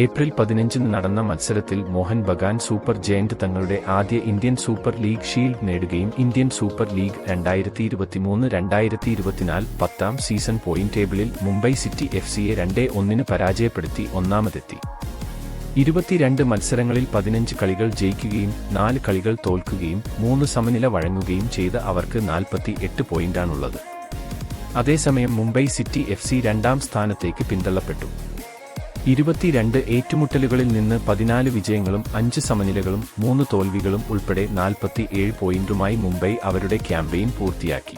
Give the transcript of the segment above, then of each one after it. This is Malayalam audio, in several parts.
ഏപ്രിൽ 15 നടന്ന മത്സരത്തിൽ മോഹൻ ബഗാൻ സൂപ്പർ ജയന്റ് തങ്ങളുടെ ആദ്യ ഇന്ത്യൻ സൂപ്പർ ലീഗ് ഷീൽഡ് നേടുകയും Indian super league 2023-2024 10ാം season point ടേബിളിൽ മുംബൈ സിറ്റി എഫ്സിയെ 2-1 പരാജയപ്പെടുത്തി ഒന്നാമതെത്തി. 22 മത്സരങ്ങളിൽ 15 കളികൾ ജയിക്കുകയും 4 കളികൾ തോൽക്കുകയും 3 സമനില വഴങ്ങുകയും ചെയ്ത അവർക്ക് 48 പോയിന്റാണുള്ളത്. അതേസമയം മുംബൈ സിറ്റി എഫ്സി 2ാം സ്ഥാനത്തേക്ക് പിന്തള്ളപ്പെട്ടു. 22 ഏറ്റുമുട്ടലുകളിൽ നിന്ന് 14 വിജയങ്ങളും 5 സമനിലകളും 3 തോൽവികളും ഉൾപ്പെടെ 47 പോയിന്റുമായി മുംബൈ അവരുടെ ക്യാമ്പയിൻ പൂർത്തിയാക്കി.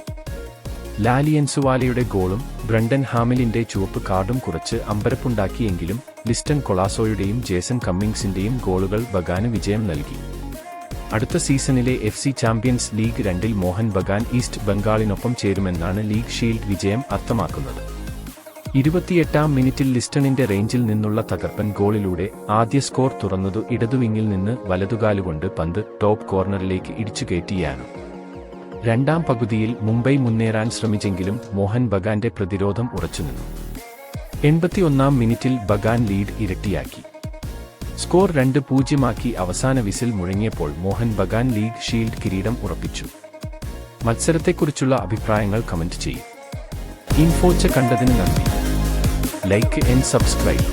ലാലിയൻസുവാലയുടെ ഗോളും ബ്രണ്ടൻ ഹാമിലിന്റെ ചുവപ്പ് കാർഡും കുറച്ച് അമ്പരപ്പുണ്ടാക്കിയെങ്കിലും ലിസ്റ്റൺ കൊളാസോയുടെയും ജേസൺ കമ്മിങ്സിന്റെയും ഗോളുകൾ ബഗാന് വിജയം നൽകി. അടുത്ത സീസണിലെ എഫ്സി ചാമ്പ്യൻസ് ലീഗ് 2-ൽ മോഹൻ ബഗാൻ ഈസ്റ്റ് ബംഗാളിനൊപ്പം ചേരുമെന്നാണ് ലീഗ് ഷീൽഡ് വിജയം അർത്ഥമാക്കുന്നത്. 28ാം മിനിറ്റിൽ ലിസ്റ്റണിന്റെ റേഞ്ചിൽ നിന്നുള്ള തകർപ്പൻ ഗോളിലൂടെ ആദ്യ സ്കോർ തുറന്നതു ഇടതുവിങ്ങിൽ നിന്ന് വലതുകാലുകൊണ്ട് പന്ത് ടോപ്പ് കോർണറിലേക്ക് ഇടിച്ചുകയറ്റിയാണ്. 2ാം പകുതിയിൽ മുംബൈ മുന്നേറാൻ ശ്രമിച്ചെങ്കിലും മോഹൻ ബഗാന്റെ പ്രതിരോധം ഉറച്ചുനിന്നു. 81ാം മിനിറ്റിൽ ബഗാൻ ലീഡ് ഇരട്ടിയാക്കി. സ്കോർ 2-0 അവസാന വിസിൽ മുഴങ്ങിയപ്പോൾ മോഹൻ ബഗാൻ ലീഗ് ഷീൽഡ് കിരീടം ഉറപ്പിച്ചു. മത്സരത്തെക്കുറിച്ചുള്ള അഭിപ്രായങ്ങൾ കമന്റ് ചെയ്യും. ഇൻഫോച്ച കണ്ടതിന് നന്ദി. Like and subscribe.